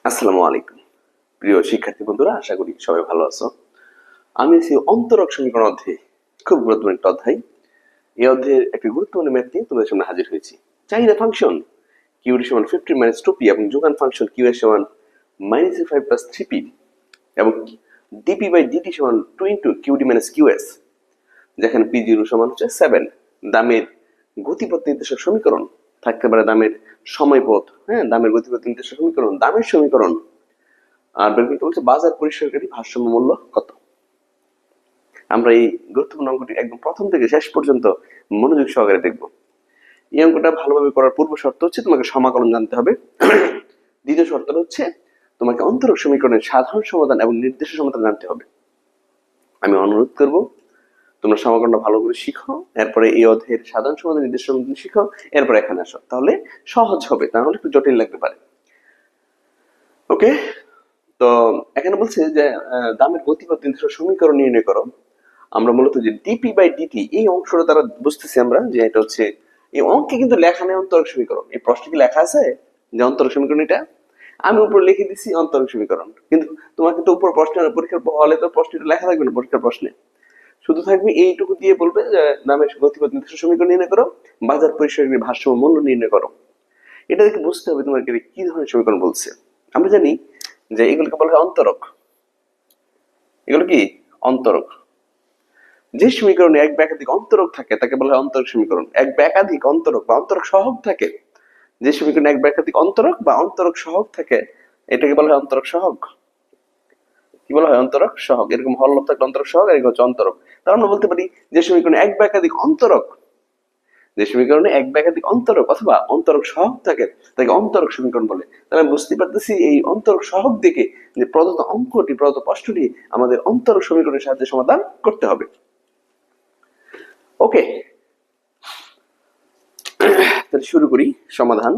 আসসালামু আলাইকুম প্রিয় শিক্ষার্থী বন্ধুরা, আশা করি সবাই ভালো আছো। আমি আছি অন্তরক সমীকরণ অধ্যায়ে, খুব গুরুত্বপূর্ণ একটা অধ্যায়। এই অধ্যায়ের একটি গুরুত্বপূর্ণ ম্যাথ নিয়ে তোমাদের সামনে হাজির হয়েছি। চাহিদা ফাংশন কিউ ডি সমান 15 মাইনাস 2p এবং যোগান ফাংশন কিউ এর সমান -5 প্লাস 3p এবং ডিপি বাই ডিটি সমান 2 into Q D minus Q S, যেখানে পি জিরো সমান হচ্ছে 7। দামের গতিপথ নির্দেশক সমীকরণ থাকতে পারে, দামের সময়পথ, দামের গতিপথ নির্দেশক সমীকরণ, দামের সমীকরণ। আর বের করতে বলছে বাজার পরিসরকারী ভারসাম্য মূল্য কত। আমরা এই গুরুত্বপূর্ণ অঙ্কটি একদম প্রথম থেকে শেষ পর্যন্ত মনোযোগ সহকারে দেখব। এই অঙ্কটা ভালোভাবে করার পূর্ব শর্ত হচ্ছে তোমাকে সমাকলন জানতে হবে। দ্বিতীয় শর্ত হচ্ছে তোমাকে অন্তরক সমীকরণের সাধারণ সমাধান এবং নির্দিষ্ট সমাধান জানতে হবে। আমি অনুরোধ করব তোমরা সমাকলনটা ভালো করে শিখো, এরপরে এই অধ্যায়ের সাধারণ সমাধান নির্দিষ্ট সমাধান শিখো, এরপর এখানে আসো, তাহলে সহজ হবে, তাহলে একটু জটিল লাগতে পারে। ওকে, তো এখানে বলছে যে দামের গতিপথ নির্দেশক সমীকরণ নির্ণয় করো। আমরা মূলত যে ডিপি বাই ডিটি এই অংশটা তারা বুঝতেছি আমরা যে এটা হচ্ছে এই অঙ্কে কিন্তু লেখা নেই অন্তরক সমীকরণ। এই প্রশ্নে কি লেখা আছে যে অন্তরক সমীকরণ? এটা আমি উপরে লিখে দিছি অন্তরক সমীকরণ, কিন্তু তোমার কিন্তু উপর প্রশ্নের পরীক্ষার হলে তো প্রশ্নটা লেখা থাকবে না। পরীক্ষার প্রশ্নে শুধু থাকবে এইটুকু দিয়ে বলবে যে দামের গতিপথ নির্দেশক সমীকরণ নির্ণয় করো, বাজার পরিসরের ভারসাম্য মূল্য নির্ণয় করো। এটা দেখে বুঝতে হবে তোমার কি ধরনের সমীকরণ বলছে। আমরা জানি যে এগুলোকে বলা হয় অন্তরক। এগুলো কি অন্তরক? যে সমীকরণে এক বা একাধিক অন্তরক থাকে তাকে বলা হয় অন্তরক সমীকরণ। এক বা একাধিক অন্তরক বা অন্তরক সহগ থাকে, যে সমীকরণে এক বা একাধিক অন্তরক বা অন্তরক সহগ থাকে এটাকে বলা হয় অন্তরক সহগ। কি বলা হয়? অন্তরক সহগ। এরকম হরলব থাকলে অন্তরক সহগ, এরকম হচ্ছে অন্তরক। তার আমরা বলতে পারি যে সমীকরণে এক বা একাধিক অন্তরক, যে সমীকরণে এক বা একাধিক অন্তরক অথবা অন্তরক সহগ থাকে তাকে অন্তরক সমীকরণ বলে। তাহলে আমি বুঝতে পারতেছি এই অন্তরক সহগ দেখে যে প্রদত্ত অঙ্কটি, প্রদত্ত প্রশ্নটি আমাদের অন্তরক সমীকরণের সাহায্যে সমাধান করতে হবে। ওকে, তাহলে শুরু করি সমাধান।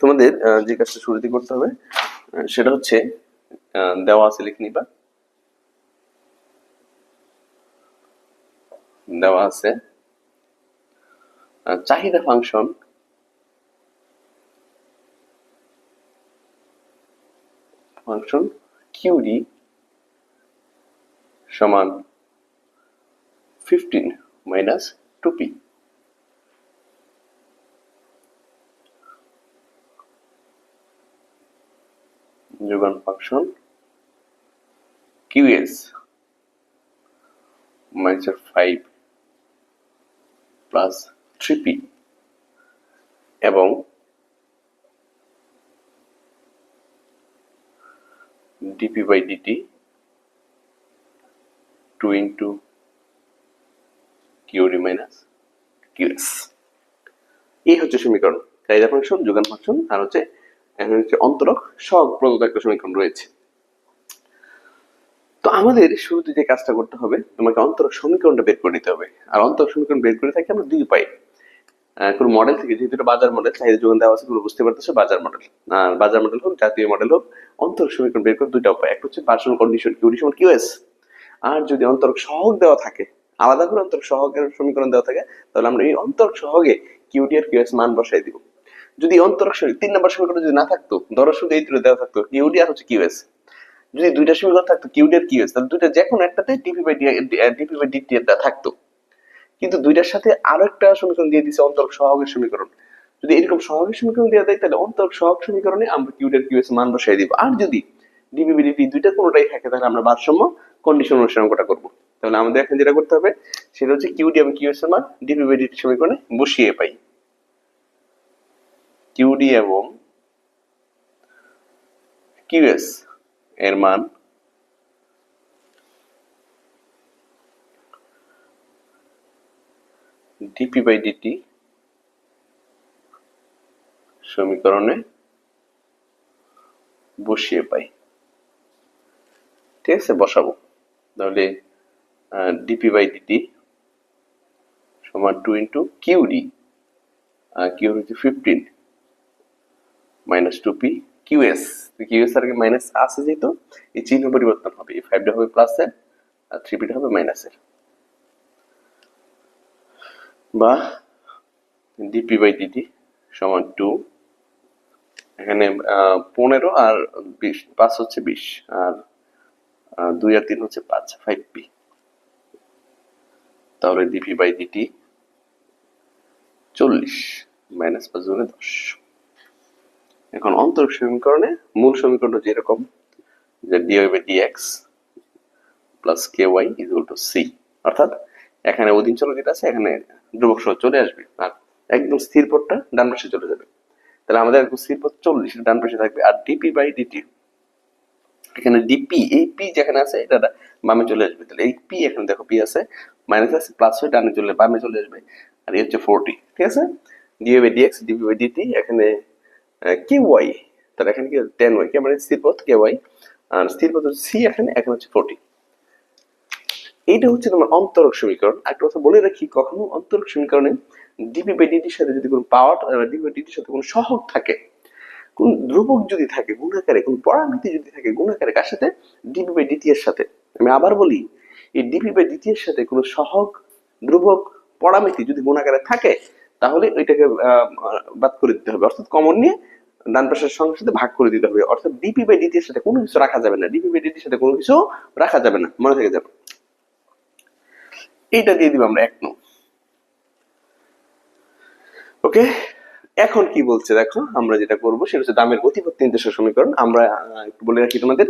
তোমাদের যে কাজটা শুরুতে করতে হবে সেটা হচ্ছে দেওয়া আছে লিখে নিবা। দেওয়া আছে চাহিদা ফাংশন কিউডি সমান 15 মাইনাস 2p। যোগান ফাংশন কিউএস -5 প্লাস 3p এবং DP by DT 2 into QD minus QS. এই হচ্ছে সমীকরণ। চাহিদা ফাংশন, যোগান ফাংশন, আর হচ্ছে অন্তরক সহগ প্রদত্ত একটা সমীকরণ রয়েছে। তো আমাদের শুরুতে যে কাজটা করতে হবে, তোমাকে অন্তরক সমীকরণটা বের করে নিতে হবে। আর অন্তরক সমীকরণ বের করে থাকি আমরা দুই উপায়। কোন মডেল থেকে, যেহেতু এটা বাজার মডেল, চাহিদা যোগান দেওয়া আছে, তুমি বুঝতে পারতেছো বাজার মডেল। আর বাজার মডেল হোক, জাতীয় মডেল হোক, অন্তরক সমীকরণ বের করে দুইটা উপায়। একটা হচ্ছে পার্সোনাল কন্ডিশন কিউডি সমান কিউএস, আর যদি অন্তরক সহগ দেওয়া থাকে, আলাদা করে অন্তরক সহগের সমীকরণ দেওয়া থাকে, তাহলে আমরা এই অন্তরক সহগে কিউডি আর কিউএস মান বসাই দিব। যদি অন্তরক 3 নম্বর সমীকরণ যদি না থাকতো, ধরো শুধু এই দুটো দেওয়া থাকতো কিউডি আর হচ্ছে কিউএস, যদি দুইটা সমীকরণ থাকতো কিউডি আর কিউএস, তাহলে দুইটা যে কোনো একটাতে ডিপি বাই ডিটি থাকতো। কিন্তু দুইটার সাথে আরো একটা সমীকরণ দিয়ে দিছে অন্তরক সহগের সমীকরণ। যদি এরকম সহগের সমীকরণ দেওয়া দেয় তাহলে অন্তরক সহগ সমীকরণে আমরা কিউডি আর কিউএস মান বসাই দিব। আর যদি ডিপি বাই ডিটি দুইটা কোনোটাই থাকে তাহলে আমরা ভারসাম্য কন্ডিশন অনুসারে অঙ্কটা করবো। তাহলে আমাদের এখন যেটা করতে হবে সেটা হচ্ছে কিউডি এবং কিউএস এর মান ডিপি বাই ডিটি সমীকরণে বসিয়ে পাই। কিউডি এবং কিউএস এর মান ডিপি বাই ডিটি সমীকরণে বসিয়ে পাই। ঠিক আছে, বসাবো। তাহলে ডিপি বাই ডিটি সমান 2 ইন্টু কিউডি, কিউ হচ্ছে 15 মাইনাস 2p কিউএস। কিউএস আর মাইনাস আছে, যেহেতু এই চিহ্ন পরিবর্তন হবে, এই 5টা হবে প্লাসে আর 3p হবে মাইনাসের, বা dp/dt সমান 2, এখানে 15 আর 20, 5 হচ্ছে 20 আর 2 আর 3 হচ্ছে 5, 5p। তাহলে dp/dt 40 মাইনাস 5 গুণে 10। এখন অন্তরক সমীকরণে মূল সমীকরণটা যেরকম, যে dy/dx plus ky equal to c, অর্থাৎ এখানে অধীন চলক যেটা আছে এখানে ধ্রুবক সহ চলে আসবে আর একদম স্থির পদটা ডান পাশে চলে যাবে। তাহলে আমাদের একদম স্থির পদ 40 ডান পাশে থাকবে, আর dp/dt এখানে dp, এই p যেখানে আছে এটা বামে চলে আসবে। তাহলে এই p এখানে দেখো p আছে, মাইনাস আছে, প্লাস হয়ে ডানে চলে বামে চলে আসবে, আর এই হচ্ছে 40। ঠিক আছে, dy/dx dp/dt এখানে ky, তাহলে এখানে কি 10y, কি মানে স্থির পদ ky, আর স্থির পদ হচ্ছে c, এখানে হচ্ছে 40। এইটা হচ্ছে তোমার অন্তরক সমীকরণ। একটা কথা বলে রাখি, কখনো অন্তরক সমীকরণে dp/dt এর সাথে যদি কোনো পাওয়ার, dp/dt এর সাথে কোনো সহগ থাকে, কোন ধ্রুবক যদি থাকে গুণাকারে, কোন পরামিতি যদি থাকে গুণাকারে, কার সাথে? dp/dt এর সাথে। আমি আবার বলি, এই dp/dt এর সাথে কোনো সহগ, ধ্রুবক, পরামিতি যদি গুণাকারে থাকে তাহলে ওইটাকে বাদ করে দিতে হবে, অর্থাৎ কমন নিয়ে ডান পাশের সংখ্যার সাথে ভাগ করে দিতে হবে। অর্থাৎ dp/dt এর সাথে কোনো কিছু রাখা যাবে না, dp/dt এর সাথে কোনো কিছু রাখা যাবে না, মনে থেকে যাবে। এইটা দিয়ে দিব আমরা 1 নং। ওকে, এখন কি বলছে দেখো, আমরা যেটা করব সেটা হচ্ছে দামের গতিপথ নির্দেশক সমীকরণ। আমরা একটু বলে রাখি তোমাদের,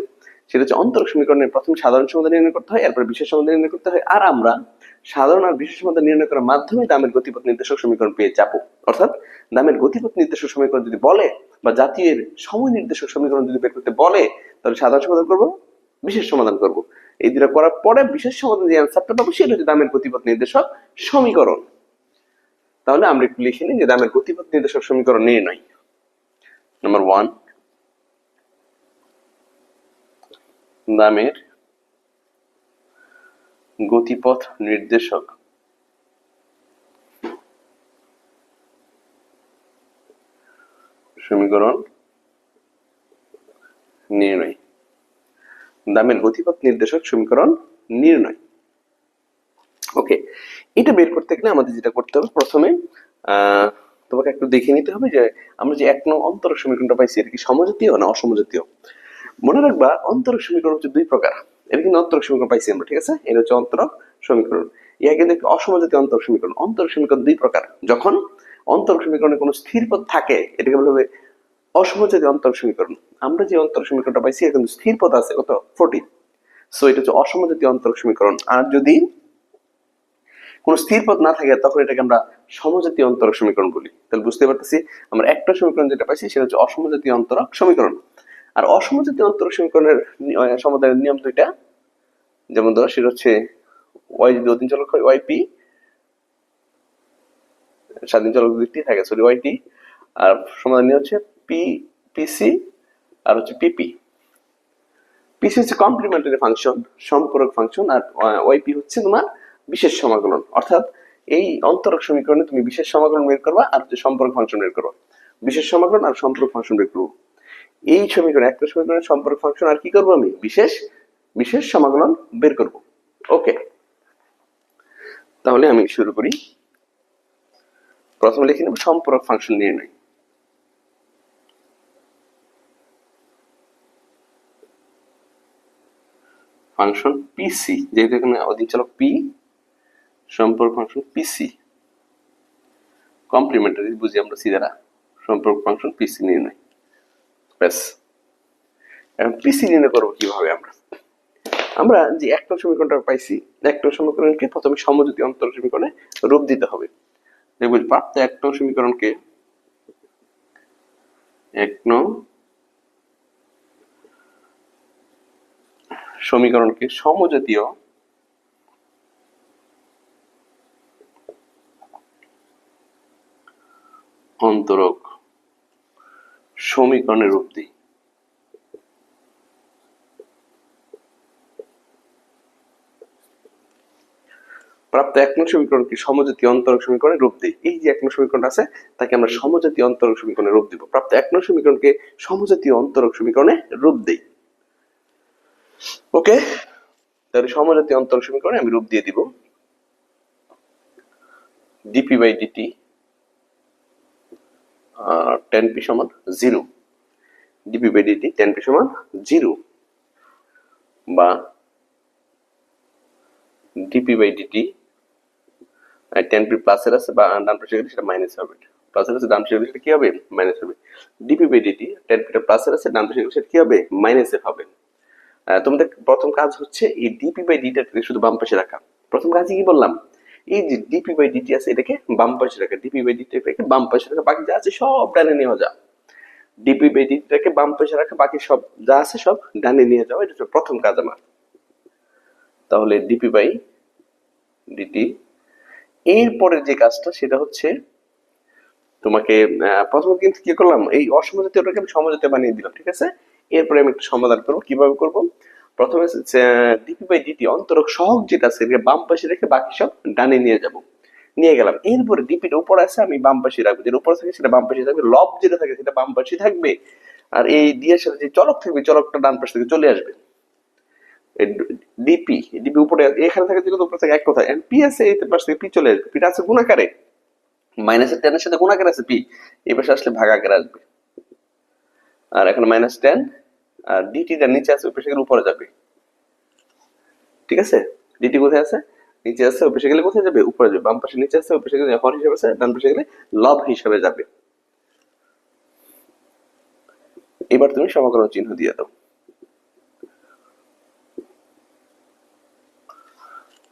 সেটা হচ্ছে অন্তরক সমীকরণের প্রথম সাধারণ সমাধান নির্ণয় করতে হয়, এরপর বিশেষ সমাধান নির্ণয় করতে হয়, আর আমরা সাধারণ আর বিশেষ সমাধান নির্ণয় করার মাধ্যমে দামের গতিপথ নির্দেশক সমীকরণ পেয়ে যাব। অর্থাৎ দামের গতিপথ নির্দেশক সমীকরণ যদি বলে, বা জাতীয়ের সময় নির্দেশক সমীকরণ যদি বের করতে বলে, তাহলে সাধারণ সমাধান করব, বিশেষ সমাধান করব। এই দুটো করার পরে বিশেষ সমাধান যে অ্যান্সারটা পাবো সেটা হচ্ছে দামের গতিপথ নির্দেশক সমীকরণ। তাহলে আমরা একটু লিখে নিই যে দামের গতিপথ নির্দেশক সমীকরণ নির্ণয়। নাম্বার 1, দামের গতিপথ নির্দেশক সমীকরণ নির্ণয়। দামের গতিপথ নির্দেশক সমীকরণ নির্ণয়। ওকে, এটা বের করতে গেলে আমাদের যেটা করতে হবে, প্রথমে তোমাকে একটু দেখে নিতে হবে যে আমরা যে 1 নং অন্তরক সমীকরণটা পাইছি এটা কি সমজাতীয় না অসমজাতীয়। মনে রাখবা অন্তরক সমীকরণ হচ্ছে 2 প্রকার। এটা কিন্তু অন্তরক সমীকরণ পাইছি আমরা, ঠিক আছে, এটা হচ্ছে অন্তরক সমীকরণ। ইয়া কিন্তু একটা অসমজাতীয় অন্তরক সমীকরণ। অন্তরক সমীকরণ 2 প্রকার। যখন অন্তরক সমীকরণে কোনো স্থির পদ থাকে এটাকে বলা হবে অসমজাতীয় অন্তরক সমীকরণ। আমরা যে অন্তরক সমীকরণটা পাইছি এখানে কিন্তু স্থির পদ আছে কত, 40। সো এটা হচ্ছে অসমজাতীয় অন্তরক সমীকরণ। আর যদি কোন স্থির পদ না থাকে তখন এটাকে আমরা সমজাতীয় অন্তরক সমীকরণ বলি। তাহলে বুঝতে পারতেছি আমরা একটা সমীকরণ যেটা পাইছি সেটা হচ্ছে অসমজাতীয় অন্তরক সমীকরণ। আর অসমজাতীয় অন্তরক সমীকরণের সমাধানের নিয়ম দুইটা, যেমন ধরো সেটা হচ্ছে y যদি অধীন চলক হয় yp, স্বাধীন চলক যদি t থাকে সরি yt, আর সমাধান নিয়ম হচ্ছে pc আর হচ্ছে pp। pc হচ্ছে কমপ্লিমেন্টারি ফাংশন, সম্পূরক ফাংশন, আর yp হচ্ছে তোমার বিশেষ সমাকলন। অর্থাৎ এই অন্তরক সমীকরণে তুমি বিশেষ সমাকলন বের করবা আর হচ্ছে সম্পর্ক ফাংশন বের করবা। বিশেষ সমাকলন আর সম্পর্ক ফাংশন বের করবো। এই সমীকরণ, একটা সমীকরণের সম্পর্ক ফাংশন আর কি করবো, আমি বিশেষ সমাকলন বের করব। ওকে, তাহলে আমি শুরু করি। প্রথমে লিখে নেব সম্পর্ক ফাংশন নির্ণয়। ফাংশন পিসি, যেহেতু এখানে অধীন চলক পি, সম্পর্ক ফাংশন পিসি কমপ্লিমেন্টারি বুঝি আমরা সি দ্বারা, সম্পর্ক ফাংশন পিসি নির্ণয়। ব্যাস, এখন পিসি নির্ণয় করবো কিভাবে? আমরা যে একটা সমীকরণটা পাইছি, একটা সমীকরণকে প্রথমে সমজাতীয় অন্তরক সমীকরণে রূপ দিতে হবে। দেখব প্রাপ্ত একটা সমীকরণকে সমজাতীয় অন্তরক সমীকরণে রূপ দিই। প্রাপ্ত এক নং সমীকরণকে সমজাতীয় অন্তরক সমীকরণে রূপ দিই। এই যে এক নং সমীকরণ আছে তাকে আমরা সমজাতীয় অন্তরক সমীকরণে রূপ দিব। প্রাপ্ত এক নং সমীকরণকে সমজাতীয় অন্তরক সমীকরণে রূপ দেই। ওকে, তাহলে সমজাতীয় অন্তরক সমীকরণে আমি রূপ দিয়ে দিব ডিপি বাই ডিটি 10p সমান 0, ডিপি বাই ডিটি 10p সমান 0, বা ডিপি বাই ডিটি 10p প্লাসের আছে বা ডান পাশে গেলে সেটা মাইনাস হবে, প্লাসের আছে ডান পাশে গেলে সেটা কি হবে, মাইনাস হবে। ডিপি বাই ডিটি 10p প্লাসের আছে ডান পাশে গেলে সেটা কি হবে, মাইনাস এফ হবে। তোমাদের প্রথম কাজ হচ্ছে এই ডিপি বাই ডিটি শুধু বাম পাশে রাখা। প্রথম কাজে কি বললাম, এই যে ডিপি বাই ডিটি আছে এটাকে বাম পাশে রাখা, ডিপি বাই ডিটিটাকে বাম পাশে রাখা, বাকি যা আছে সব ডানে নিয়ে যাও। ডিপি বাই ডিটিটাকে বাম পাশে রাখা, বাকি সব যা আছে সব ডানে নিয়ে যাও, এটা হচ্ছে প্রথম কাজ আমার। তাহলে ডিপি বাই ডিটি এরপরে যে কাজটা সেটা হচ্ছে তোমাকে প্রথমে কিন্তু কি করলাম, এই অসমজাতীয়টাকে আমি সমজাতীয় বানিয়ে দিলাম, ঠিক আছে। এরপরে আমি একটু সমাধান করবো, কিভাবে করবো। প্রথমে ডিপি বাই ডিটি অন্তরক সহগ যেটা আছে বাম পাশে রেখে বাকি সব ডানে নিয়ে যাব, নিয়ে গেলাম। এরপরে ডিপির উপর আছে আমি বাম পাশে রাখবো, যেটা উপরে থাকে সেটা বাম পাশে থাকবে, লব যেটা থাকে সেটা বাম পাশে থাকবে, আর এই ডিএর সাথে যে চলক থাকবে চলকটা ডান পাশ থেকে চলে আসবে। ডিপি ডিপি উপরে এখানে থাকে যেগুলো উপরে থাকে এক কথা, পি আছে এই পাশ থেকে পি চলে আসবে, পিটা আছে গুণাকারে, মাইনাসের 10 এর সাথে গুণাকার আছে পি, এই পাশে আসলে ভাগাকারে আসবে। আর এখন -10 আর ডিটিটা নিচে আছে ওই পাশে গেলে উপরে যাবে, ঠিক আছে। ডিটি কোথায় আছে, নিচে আছে, ওই পাশে গেলে কোথায় যাবে, উপরে যাবে। বাম পাশে নিচে আছে, ওই পাশে গেলে হর হিসাবে আছে, ডান পাশে গেলে লব হিসাবে যাবে। এবার তুমি সমাকলন চিহ্ন দিয়ে দাও,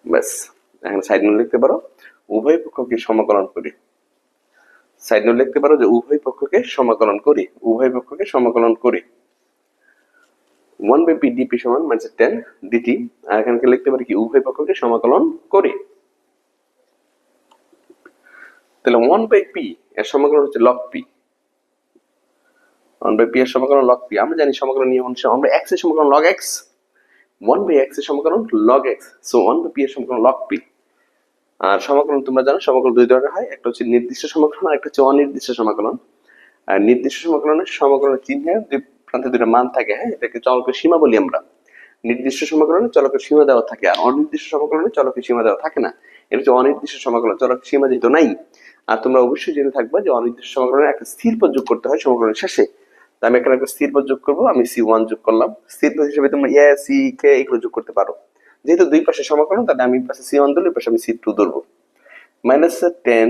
ব্যাস। এখন সাইড নোট লিখতে পারো উভয় পক্ষকে সমাকলন করি, সাইড নোট লিখতে পারো যে উভয় পক্ষকে সমাকলন করি, উভয় পক্ষকে সমাকলন করি। 1 বাই পি ডিপি সমান -10 ডিটি, আর এখানকে লিখতে পারি কি উভয় পক্ষকে সমাকলন করি। তাহলে 1 বাই পি এর সমাকলন হচ্ছে লগ পি, 1 বাই পি এর সমাকলন লগ পি। আমরা জানি সমাকলন নিয়ম অনুসারে আমরা x এর সমাকলন লগ x, 1 বাই x এর সমাকলন log x, so 1 by P এর সমাকলন লগ পি। আর সমাকলন তোমরা জানো সমাকলন দুই ধরনের হয়, একটা হচ্ছে নির্দিষ্ট সমাকলন আর একটা হচ্ছে অনির্দিষ্ট সমাকলন। আর নির্দিষ্ট সমাকলনের সমাকলনের চিহ্নের দুই প্রান্তে দুটো মান থাকে, হ্যাঁ, এটাকে চলকের সীমা বলি আমরা। নির্দিষ্ট সমাকলনে চলকের সীমা দেওয়া থাকে, আর অনির্দিষ্ট সমাকলনে চলকের সীমা দেওয়া থাকে না। এটা হচ্ছে অনির্দিষ্ট সমাকলন, চলকের সীমা যেহেতু নাই। আর তোমরা অবশ্যই জেনে থাকবে যে অনির্দিষ্ট সমাকলনে একটা স্থির পদ যোগ করতে হয় সমাকলনের শেষে। আমি এখানে একটা স্থির পদ যোগ করবো, আমি c1 যোগ করলাম। স্থির পদ হিসেবে তোমরা এ সি কে এগুলো যোগ করতে পারো, যেহেতু দুই পাশে সমাকলন তাহলে আমি পাশে c1 ধরলে পাশে আমি c2 ধরবো। -10,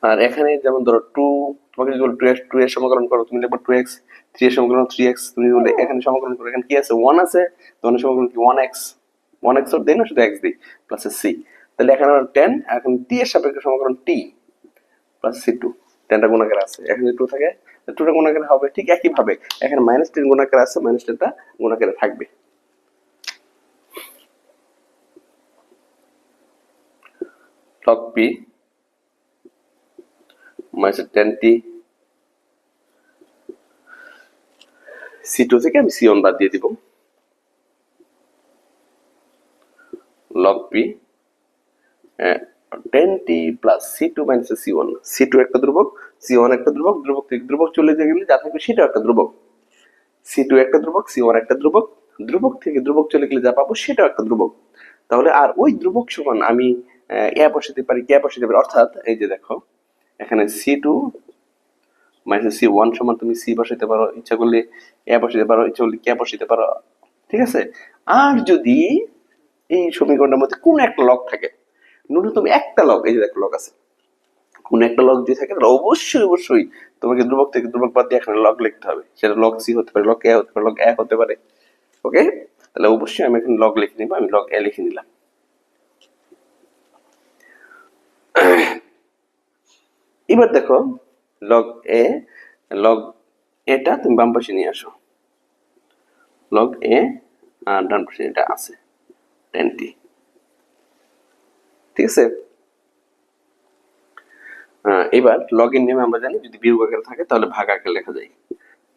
আর এখানে যেমন ধরো 2, তোমাকে যদি বলো 2 এর সমাকলন করো, তুমি লিখবে 2x, 3 এর সমাকলন 3x, তুমি বলে এখানে সমাকলন করো, এখানে কি আছে 1 আছে, তোমার সমাকলন কি 1x, 1x ওর দেই না, শুধু x দেই প্লাস c। তাহলে এখানে 10, এখন t এর সাপেক্ষে সমাকলন t প্লাস c2, 10টা গুণাকার আছে, এখানে 2 থাকে, 2টা গুণাকার হবে। ঠিক একই ভাবে এখানে -10 গুণাকার আছে, -10টা গুণাকারে থাকবে। log p -10t, c2 থেকে আমি c1 বাদ দিয়ে দিব, log p 10t plus c2 minus c1, c2 একটা ধ্রুবক, c1 একটা ধ্রুবক, ধ্রুবক থেকে ধ্রুবক চলে গেলে যা থাকবে সেটা একটা ধ্রুবক। c2 একটা ধ্রুবক, c1 একটা ধ্রুবক, ধ্রুবক থেকে ধ্রুবক চলে গেলে যা পাবো সেটাও একটা ধ্রুবক। তাহলে আর ওই ধ্রুবক সমান আমি এ বসাতে পারি, কে বসাতে পারি, অর্থাৎ এই যে দেখো এখানে c2 মাইনাস c1 সমান তুমি c বসাতে পারো, ইচ্ছা করলে এ বসাতে পারো, ইচ্ছা করলে কে বসাতে পারো, ঠিক আছে। আর যদি এই সমীকরণের মধ্যে কোন একটা লগ থাকে, ন্যূনতম একটা লগ, এই যে দেখো লগ আছে, কোন একটা লগ যদি থাকে তাহলে অবশ্যই অবশ্যই তোমাকে ধ্রুবক থেকে ধ্রুবক বাদ দিয়ে এখানে লগ লিখতে হবে। সেটা লগ সি হতে পারে, লগ এ হতে পারে, লগ এ হতে পারে। ওকে, তাহলে অবশ্যই আমি এখানে লগ লিখে নিব, আমি লগ এ লিখে নিলাম। এবার দেখো লগ এ, লগ এটা তুমি বাম পাশে নিয়ে আসো, লগ এ আর ডান পাশে এটা আছে 10t, ঠিক আছে। এবার লগ এর নিয়মে আমরা জানি যদি বিয়োগ আকারে থাকে তাহলে ভাগ আকারে লেখা যায়,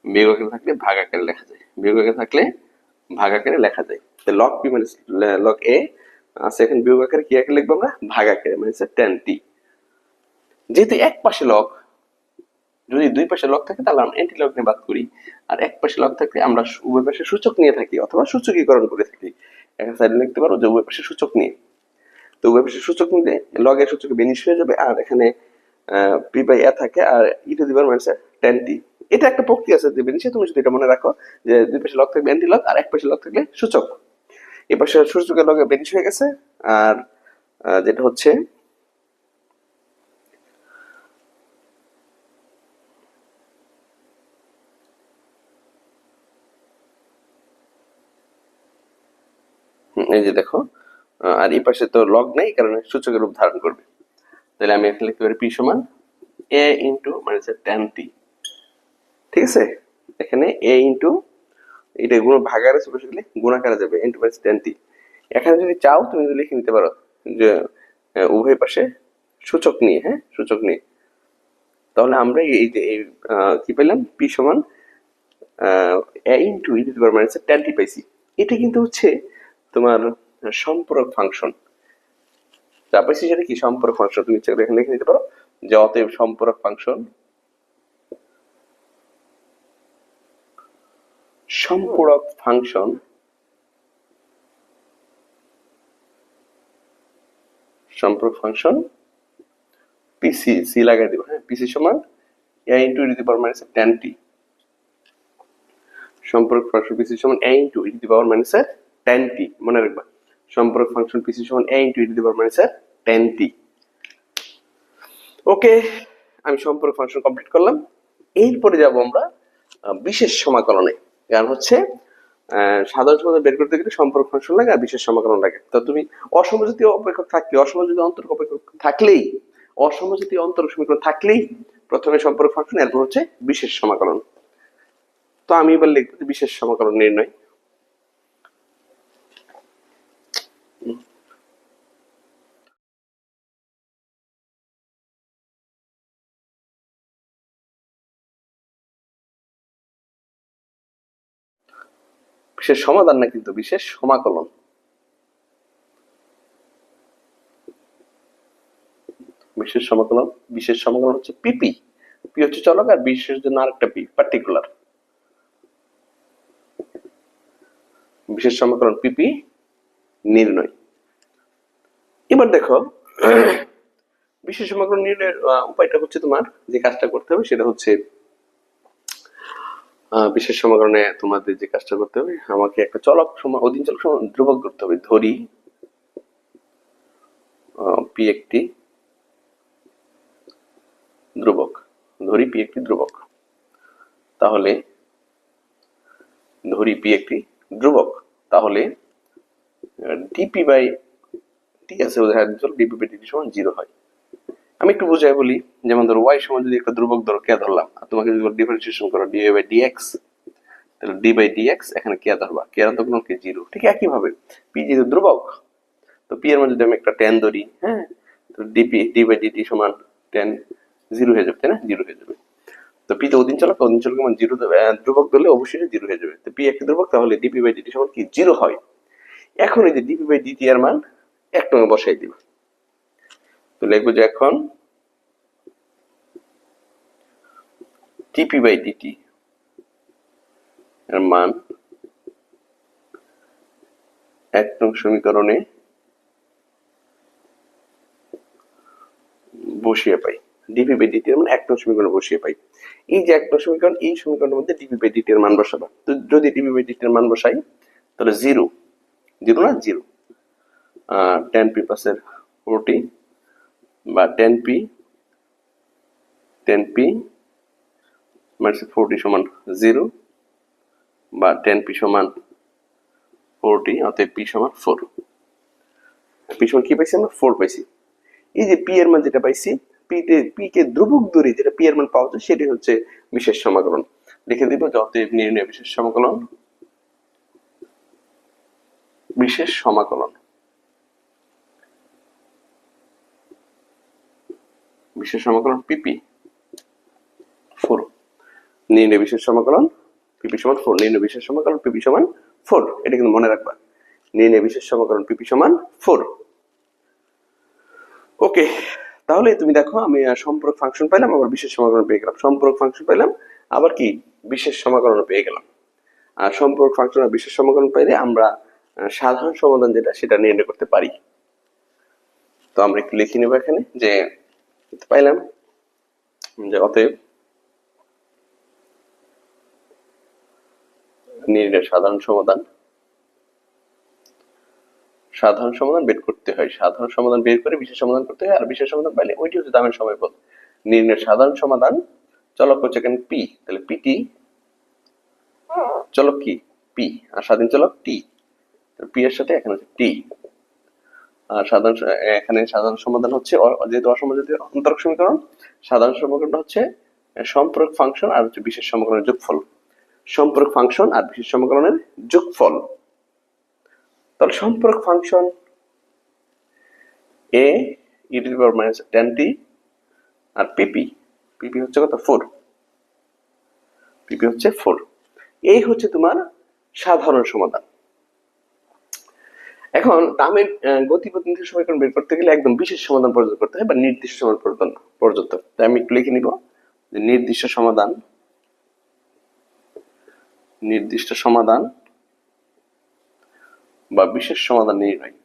বিয়োগ আকারে থাকলে ভাগ আকারে লেখা যায়, বিয়োগ আকারে থাকলে ভাগ আকারে লেখা যায়। তো লগ পি মানে লগ এ আছে এখানে বিয়োগ আকারে, কি আকারে লিখবো আমরা, ভাগ আকারে, মানে 10t। যেহেতু এক পাশে লগ যদি দুই পাশে লগ থাকে তাহলে আমরা অ্যান্টি লগ নিয়ে বাদ করি, আর এক পাশে লগ থাকলে আমরা উভয় পাশে সূচক নিয়ে থাকি অথবা সূচকীকরণ করে থাকি। এখানে সাইডে লিখতে পারো যে উভয় পাশে সূচক নিয়ে। তো উভয় পাশে সূচক নিলে লগের সূচক বেনিশ হয়ে যাবে, আর এখানে পি বাই এ থাকে আর e to the power minus ten t. এটা একটা প্রক্রিয়া আছে যে বেনিশে, তুমি যদি এটা মনে রাখো যে দুই পাশে লগ থাকবে অ্যান্টি লগ আর এক পাশে লগ থাকলে সূচক। এই পাশে সূচকের লগে বেনিশ হয়ে গেছে, আর যেটা হচ্ছে এই যে দেখো, আর এই পাশে তো লগ নেই কারণে সূচকের রূপ ধারণ করবে। তাহলে আমি এখানে লিখতে পারি পি সমান এ ইন্টু মাইনাস টেন টি। ঠিক আছে, এখানে এ ইন্টু এটা গুণ ভাগাকারে ছোট শিখলে গুণাকারে যাবে ইন্টু মাইনাস টেন টি। এখানে যদি চাও তুমি যদি লিখে নিতে পারো যে উভয় পাশে সূচক নিয়ে, হ্যাঁ সূচক নিয়ে, তাহলে আমরা এই যে কি পেলাম পি সমান A into e to the power minus ten t পাইছি। এটা কিন্তু হচ্ছে তোমার সম্পূরক ফাংশন। যা পাইছি সেটা কি সম্পূরক ফাংশন, তুমি ইচ্ছা করে এখানে লিখে নিতে পারো যে অতএব সম্পূরক ফাংশন সম্পূরক ফাংশন সম্পূরক ফাংশন পিসি সি লাগাই দিব, হ্যাঁ পিসি সমান A into e to the power minus ten t. সম্পূরক ফাংশন পিসি সমান A into e to the power minus ten t, মনে রাখবা সম্পূরক ফাংশন পিসি সমান A into e to the power minus ten t. Okay, আমি সম্পূরক function complete করলাম। এরপরে যাব আমরা বিশেষ সমাকলনে। কারণ হচ্ছে সাধারণ সমাধান বের করতে গেলে সম্পূরক ফাংশন লাগে আর বিশেষ সমাকলন লাগে। তো তুমি অসমজাতীয় অপেক্ষক থাকলে, অসমজাতীয় অন্তরক অপেক্ষক থাকলেই, অসমজাতীয় অন্তরক সমীকরণ থাকলেই প্রথমে সম্পূরক ফাংশন, এরপর হচ্ছে বিশেষ সমাকলন। তো আমি এবার লিখব বিশেষ সমাকলন নির্ণয়। বিশেষ সমাধান না কিন্তু বিশেষ সমাকলন। বিশেষ সমাকলন, বিশেষ সমাকলন হচ্ছে পিপি। পি হচ্ছে চলক আর বিশেষের জন্য আরেকটা পি পার্টিকুলার। বিশেষ সমাকলন পিপি নির্ণয়। এবার দেখো বিশেষ সমাকলন নির্ণয়ের উপায়টা হচ্ছে তোমার যে কাজটা করতে হবে সেটা হচ্ছে বিশেষ সমাকলনে তোমাদের যে কাজটা করতে হবে, আমাকে একটা চলক সময় অধীন চলক সময় ধ্রুবক করতে হবে। ধরি পি একটি ধ্রুবক, ধরি পি একটি ধ্রুবক, তাহলে ধরি পি একটি ধ্রুবক, তাহলে ডিপি বাই টি আছে ডিপি বাই টি সমান 0 হয়। আমি একটু বুঝাই বলি, যেমন ধরো ওয়াই সমান যদি একটা ধ্রুবক ধরো কে ধরলাম, আর তোমাকে যদি ডিফারেন্সিয়েশন করো ডিওয়াই বাই ডিএক্স, তাহলে ডি বাই ডিএক্স এখানে কে ধরবা, কে তো কোনো কি 0। ঠিক একই ভাবে পি যেহেতু ধ্রুবক, তো পি এর মধ্যে যদি আমি একটা টেন ধরি, হ্যাঁ তো ডিপি ডি বাই ডিটি সমান টেন 0 হয়ে যাবে, তাই না 0 হয়ে যাবে। তো পি তো অধীন চলক, অধীন চলক মানে 0 ধ্রুবক ধরলে অবশ্যই 0 হয়ে যাবে। তো পি একটা ধ্রুবক, তাহলে ডিপি বাই ডিটি সমান কি 0 হয়। এখন এই যে ডিপি বাই ডিটি এর মান এক টঙ্গে বসাই দিবা। তো লিখবো যে এখন ডিপি বাই ডিটি এর মান এক নং সমীকরণে বসিয়ে পাই। ডিপি বাই ডিটি এর মান এক নং সমীকরণে বসিয়ে পাই। এই যে এক নং সমীকরণ, এই সমীকরণের মধ্যে ডিপি বাই ডিটি এর মান বসাবা। তো যদি ডিপি বাই ডিটি এর মান বসাই তাহলে 0 না 0 10 পি প্লাসের 40 বা 10 পি মাইনাস 40 সমান 0 বা 10 পি সমান 40, অতএব পি সমান 4। পি সমান কি পাইছি আমরা 4 পাইছি। এই যে পি এর মান যেটা পাইছি, পি কে ধ্রুবক ধরে যেটা পি এর মান পাওয়া যায় সেটি হচ্ছে বিশেষ সমাকলন। লিখে দিব যে অতএব নির্ণয় বিশেষ সমাকলন, বিশেষ সমাকলন, বিশেষ সমাকলন পিপি 4। নির্ণয় বিশেষ সমাকলন পিপি সমান 4, নির্ণয় বিশেষ সমাকলন পিপি সমান 4, এটা কিন্তু মনে রাখবা। নির্ণয় বিশেষ সমাকলন পিপি সমান 4। ওকে, তাহলে তুমি দেখো আমি সম্পর্ক ফাংশন পাইলাম, আবার বিশেষ সমাকলন পেয়ে গেলাম, সম্পর্ক ফাংশন পাইলাম, আবার কি বিশেষ সমাকলন পেয়ে গেলাম। আর সম্পর্ক ফাংশন আর বিশেষ সমাকলন পাইলে আমরা সাধারণ সমাধান যেটা সেটা নির্ণয় করতে পারি। তো আমরা একটু লিখে নেব এখানে যে পাইলাম যে অতএব নির্ণয় সাধারণ সমাধান বের করতে হয়, সাধারণ সমাধান বের করে বিশেষ সমাধান করতে হয়, আর বিশেষ সমাধান পাইলে ওইটি হচ্ছে দামের সময়পদ। নির্ণয় সাধারণ সমাধান চলক হচ্ছে এখানে পি, তাহলে পিটি চলক কি পি, আর স্বাধীন চলক টি, পি এর সাথে এখানে হচ্ছে টি। আর এখানে সাধারণ সমাধান হচ্ছে যেহেতু অসমজাতীয় অন্তরক সমীকরণ, সাধারণ সমীকরণটা হচ্ছে সম্পর্ক ফাংশন আর হচ্ছে বিশেষ সমীকরণের যোগফল, সম্পর্ক ফাংশন আর বিশেষ সমীকরণের যোগফল। তাহলে সম্পর্ক function A E to the power minus 10t আর পিপি হচ্ছে কত 4, পিপি হচ্ছে 4। এই হচ্ছে তোমার সাধারণ সমাধান। এখন দামের গতিপথ নির্দিষ্ট সমীকরণ বের করতে গেলে একদম বিশেষ সমাধান পর্যন্ত করতে হয় বা নির্দিষ্ট সমাধান পর্যন্ত। তাই আমি একটু লিখে নিব যে নির্দিষ্ট সমাধান বা বিশেষ সমাধান নির্ণয়,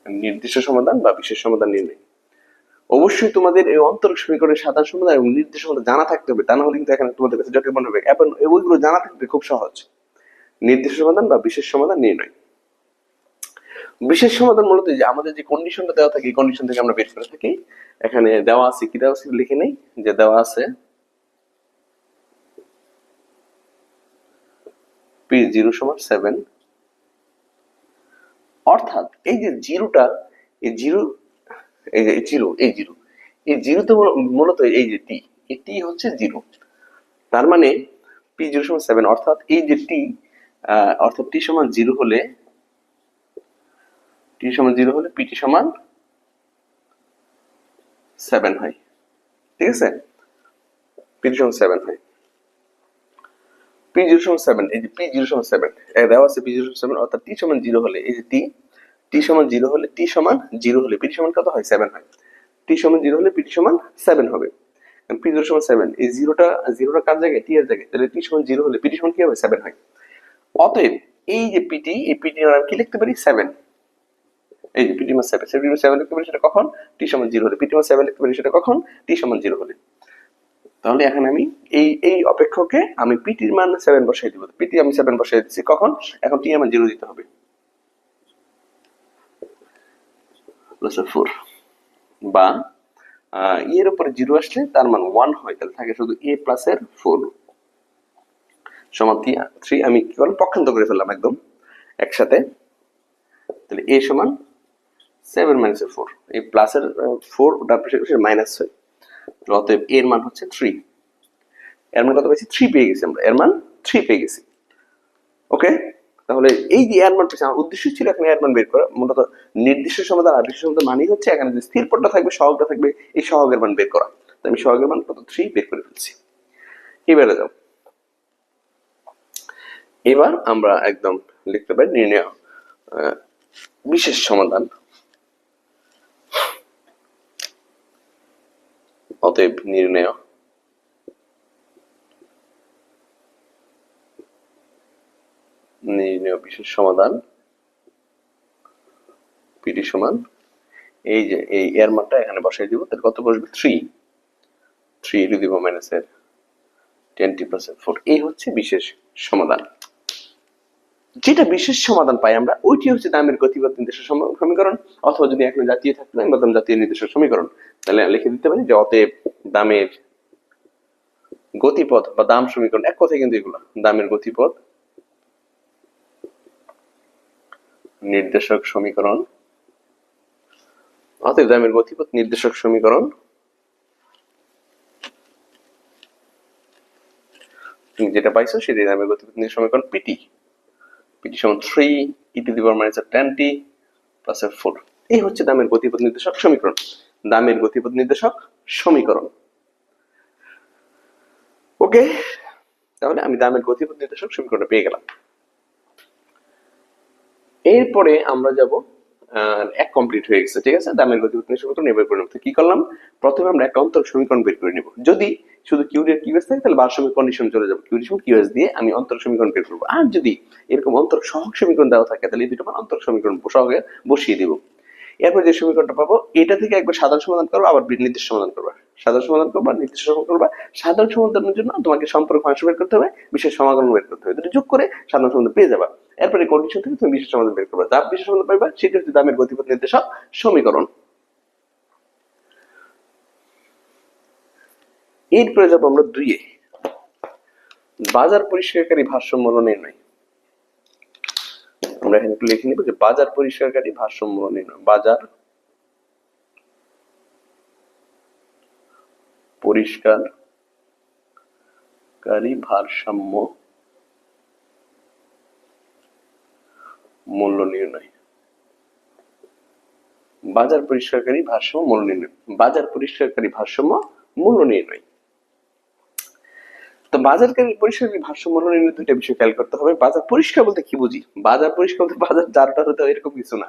নির্দিষ্ট সমাধান বা বিশেষ সমাধান নির্ণয়। অবশ্যই তোমাদের এই অন্তরক সমীকরণের সাধারণ সমাধান এবং নির্দিষ্ট সমাধান জানা থাকতে হবে, তা না হলে কিন্তু এখানে তোমাদের কাছে জটিল মনে হবে। এবং ওইগুলো জানা থাকবে খুব সহজ। নির্দিষ্ট সমাধান বা বিশেষ সমাধান নির্ণয়। বিশেষ সমাধান মূলত যে আমাদের যে কন্ডিশনটা দেওয়া থাকে এই কন্ডিশন থেকে আমরা বের করে থাকি। এখানে দেওয়া আছে, কি দেওয়া আছে লিখে নেই, যে দেওয়া আছে p0 সমান 7, অর্থাৎ এই যে জিরোটা, এই জিরো, এই জিরো তো মূলত এই যে টি, এই টি হচ্ছে জিরো। তার মানে p0 সমান 7, অর্থাৎ এই যে টি, অর্থাৎ টি সমান 0 হলে পিটি সমান 7 হয়। ঠিক আছে, পিটি সমান 7 হয়। p0 সমান 7, এই যে p0 সমান 7 দেওয়া আছে, p0 সমান 7 অর্থাৎ t সমান 0 হলে, এই যে t সমান 0 হলে, t সমান 0 হলে পিটি সমান কত হয় 7 হয়। t সমান 0 হলে পিটি সমান 7 হবে। p0 সমান 7, এই জিরোটা কার জায়গায়, t এর জায়গায়, তাহলে t সমান 0 হলে পিটি সমান কি হবে 7 হয়। অতএব এই যে পিটি, এই পিটি আমরা কি লিখতে পারি 7, এই যে পিটি মান 7, 7 লিখতে পারি সেটা কখন, t সমান 0 হলে। পিটি মান 7 লিখতে পারি সেটা কখন, t সমান 0 হলে। তাহলে এখন আমি এই অপেক্ষকে আমি পিটির মান 7 বসাই দিব। পিটি আমি 7 বসাই দিচ্ছি কখন, এখন টি আমার 0 দিতে হবে, প্লাস 4, বা এর উপরে 0 আসলে তার মান 1 হয়, তাহলে থাকে শুধু a প্লাস এর 4 সমান 3। আমি কি করলাম, পক্ষান্তর করে ফেললাম একদম একসাথে। তাহলে a সমান 7 মাইনাস 4, এই প্লাস এর 4 ওটার পাশে মাইনাস হয়, অতএব এর মান হচ্ছে 3। এর মান কত পেয়েছি, 3 পেয়ে গেছি আমরা, এর মান 3 পেয়ে গেছি। ওকে, তাহলে এই যে এর মান পেয়েছি, আমার উদ্দেশ্য ছিল এখানে এর মান বের করা। মূলত নির্দিষ্ট সমাধান আর বিশেষ সমাধান মানেই হচ্ছে এখানে যে স্থির পদটা থাকবে, সহগটা থাকবে, এই সহগের মান বের করা। তো আমি সহগের মান কত 3 বের করে ফেলছি। এবারে যাও, এবার আমরা একদম লিখতে পারি নির্ণয় বিশেষ সমাধান। অতএব নির্ণয় বিশেষ সমাধান পিটি সমান, এই যে এই এর মানটা এখানে বসাই দিব, তাহলে কত বসবে 3 টু দি পাওয়ার মাইনাস এর 10t প্লাস 4। এই হচ্ছে বিশেষ সমাধান। যেটা বিশেষ সমাধান পাই আমরা, ওইটি হচ্ছে দামের গতিপথ নির্দেশক সমীকরণ, অথবা যদি এখন জাতীয় থাকতো আমি বলতাম জাতীয় নির্দেশক সমীকরণ। তাহলে লিখে দিতে পারি যে অতএব দামের গতিপথ বা দাম সমীকরণ, এক কথায় কিন্তু এগুলো, দামের গতিপথ নির্দেশক সমীকরণ, অতএব দামের গতিপথ নির্দেশক সমীকরণ তুমি যেটা পাইছো সেটাই দামের গতিপথ নির্দেশক সমীকরণ পিটি সমান 3 e two the power minus 10t plus 4। এই হচ্ছে দামের গতিপথ নির্দেশক সমীকরণ, দামের গতিপথ নির্দেশক সমীকরণ। ওকে, তাহলে আমি দামের গতিপথ নির্দেশক সমীকরণটা পেয়ে গেলাম। এরপরে আমরা যাব এক কমপ্লিট হয়ে গেছে, ঠিক আছে। দামের গতিপথ সমীকরণ বের করে নেব। কি করলাম, প্রথমে আমরা একটা অন্তরক সমীকরণ বের করে নেব। যদি শুধু কিউ ডি আর কিউএস থাকে তাহলে ভারসাম্য কন্ডিশন চলে যাবে, কিউ ডি সমান কিউএস দিয়ে আমি অন্তরক সমীকরণ বের করব। আর যদি এরকম অন্তরক সহগ সমীকরণ দেওয়া থাকে তাহলে এই দুটো মান অন্তরক সমীকরণ সহগে বসিয়ে দিব। এরপর যে সমীকরণটা পাবো এটা থেকে একবার সাধারণ সমাধান করবো, আবার নির্দিষ্ট সমাধান করবা, সাধারণ সমাধান করবা, নির্দিষ্ট সমাধান করবা। সাধারণ সমাধানের জন্য তোমাকে সম্পর্ক ফাংশন বের করতে হবে, বিশেষ সমাধান বের করতে হবে, দুটো যোগ করে সাধারণ সমাধান পেয়ে যাবা। এরপরে কন্ডিশন থেকে তুমি বিশেষ সমাধান বের করবা, যা বিশেষ সমাধান পাইবা সেটা হচ্ছে দামের গতিপথ নির্দেশক সমীকরণ। এরপরে যাবো আমরা 2 বাজার পরিষ্কারকারী ভারসাম্য নির্ণয়। আমরা এখানে একটু লিখে নিব যে বাজার পরিষ্কারকারী ভারসাম্য নির্ণয়। বাজার পরিষ্কারকারী ভারসাম্য মূল্য নির্ণয়। বাজার পরিষ্কারকারী ভারসাম্য মূল্য নির্ণয়। বাজার পরিষ্কারকারী ভারসাম্য মূল্য নির্ণয়। তো বাজারকারী পরিষ্কারকারী ভারসাম্য মূল্য নির্ণয় দুইটা বিষয় খেয়াল করতে হবে। বাজার পরিষ্কার বলতে কি বুঝি? বাজার পরিষ্কার বলতে বাজার যারটা হতে এরকম কিছু না।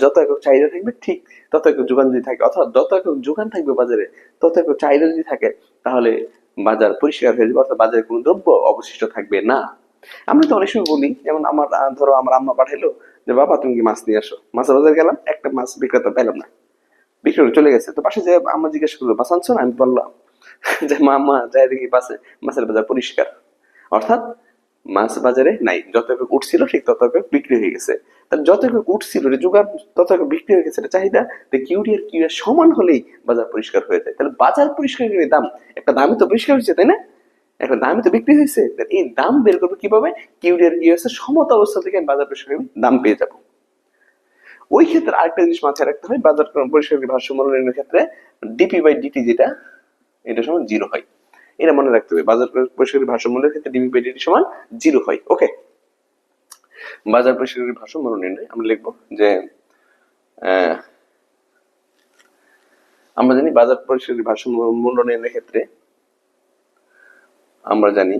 যত একক চাহিদা থাকবে ঠিক তত একক যোগান যদি থাকে, অর্থাৎ যত একক যোগান থাকবে বাজারে তত একক চাহিদা যদি থাকে তাহলে বাজার পরিষ্কার হয়ে যাবে, অর্থাৎ বাজারে কোনো দ্রব্য অবশিষ্ট থাকবে না। আমরা তো অনেক সময় বলি, যেমন ধরো আমার আম্মা পাঠাইলো যে বাবা তুমি কি মাছ নিয়ে আসো, মাছের বাজারে গেলাম, একটা মাছ বিক্রেতা পেলাম না, বিক্রি করে চলে গেছে। তো পাশে যে আম্মা জিজ্ঞেস করলো মাছ আনছো না? আমি বললাম যে মামা যাই দেখি পাশে মাছের বাজার পরিষ্কার, অর্থাৎ মাছ বাজারে নাই, যত একক উঠছিল ঠিক তত একক বিক্রি হয়ে গেছে। তাহলে যত একক উঠছিল যোগান তত একক বিক্রি হয়ে গেছে, চাহিদা কিউডি আর কিউ এর সমান হলেই বাজার পরিষ্কার হয়ে যায়। তাহলে বাজার পরিষ্কারের দাম, একটা দামই তো পরিষ্কার হয়েছে তাই না, একটা দামই তো বিক্রি হয়েছে। এই দাম বের করবো কিভাবে? কিউডি আর কিউ এর সমত অবস্থা থেকে আমি বাজার পরিষ্কার দাম পেয়ে যাবো। ওই ক্ষেত্রে আরেকটা জিনিস মাথায় রাখতে হয়, বাজার পরিষ্কারের ভারসাম্য নির্ণয়ের ক্ষেত্রে ডিপি বাই ডিটি যেটা এটা সমান 0 হয়, এটা মনে রাখতে হবে। বাজার পরিষ্কারের ভারসাম্যের ক্ষেত্রে ডিপি বাই ডিটি সমান 0 হয়। ওকে, বাজার পরিষ্কারের ভারসাম্য নির্ণয় আমরা লিখবো যে আমরা জানি বাজার পরিষ্কারের ভারসাম্য মূল্য নির্ণয়ের ক্ষেত্রে আমরা জানি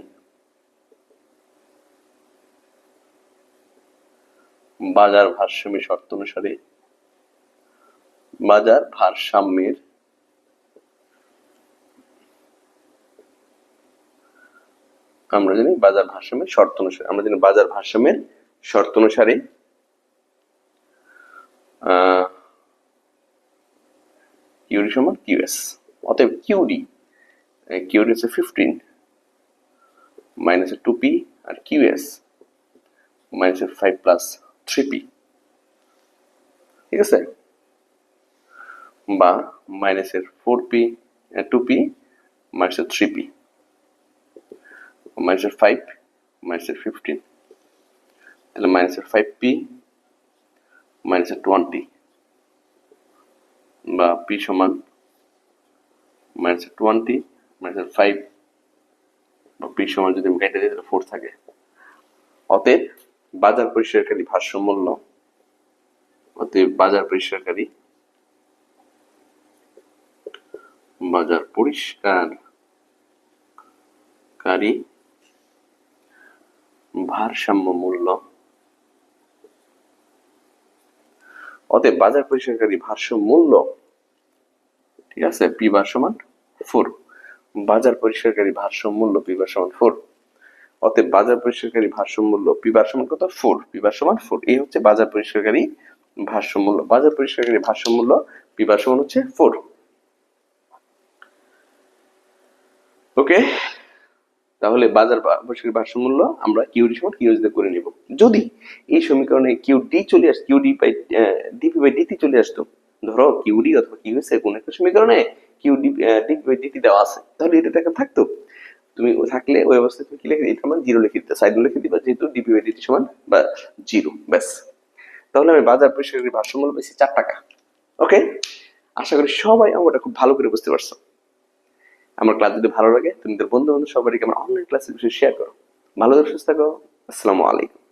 বাজার ভারসাম্যের শর্ত অনুসারে বাজার ভারসাম্যের আমরা জানি বাজার ভারসাম্যের শর্ত অনুসারে আমরা জানি বাজার ভারসাম্যের শর্ত অনুসারে কিউডি সমান কিউএস। অতএব কিউডি হচ্ছে 15 মাইনাস 2p আর কিউএস মাইনাস 5 প্লাস 3p, ঠিক আছে, বা মাইনাসের 4p 2p মাইনাসের 3p মাইনাসের 5 মাইনাসের 15, তাহলে মাইনাসের 5p মাইনাসের 20 বা p সমান মাইনাসের 20 মাইনাসের 5 বা p সমান যদি আমি কেটে দিই তাহলে 4 থাকে। অতএব বাজার পরিষ্কারকারী ভারসাম্য মূল্য, অতএব বাজার পরিষ্কারকারী ভারসাম্য মূল্য, অতএব বাজার পরিষ্কারকারী ভারসাম্য মূল্য, ঠিক আছে, পি বার সমান 4। বাজার পরিষ্কারকারী ভারসাম্য মূল্য পি বার সমান 4। অতএব বাজার পরিষ্কারকারী ভারসাম্য মূল্য পি বার সমান কত? 4। পি বার সমান 4। এই হচ্ছে বাজার পরিষ্কারকারী ভারসাম্য মূল্য। বাজার পরিষ্কারকারী ভারসাম্য মূল্য পি বার সমান হচ্ছে 4। ওকে, তাহলে বাজার পরিষ্কারকারী ভারসাম্য মূল্য আমরা কিউডি সমান কিউএস দিয়ে করে নিব। যদি এই সমীকরণে কিউডি চলে আসে, QD by DP by DT চলে আসতো, ধরো কিউডি অথবা কিউএস এর কোন একটা সমীকরণে কিউডি ডিপি বাই ডিটি দেওয়া আছে, তাহলে এটা টাকা থাকতো। তুমি থাকলে ওই অবস্থায় তুমি কি লিখে দিতে? আমার 0 লিখে দিতে, সাইড লিখে দিবা, যেহেতু ডিপি বাই ডিটি সমান বা 0, ব্যাস। তাহলে আমি বাজার পরিষ্কারকারী ভারসাম্য মূল্য পেয়েছি 4 টাকা। ওকে, আশা করি সবাই অঙ্কটা খুব ভালো করে বুঝতে পারছো। আমার ক্লাস যদি ভালো লাগে তুমি তোমাদের বন্ধু বান্ধব সবাইকে আমার অনলাইন ক্লাসের বিষয়ে শেয়ার করো। ভালো থাকো, সুস্থ থাকো। আসসালামু আলাইকুম।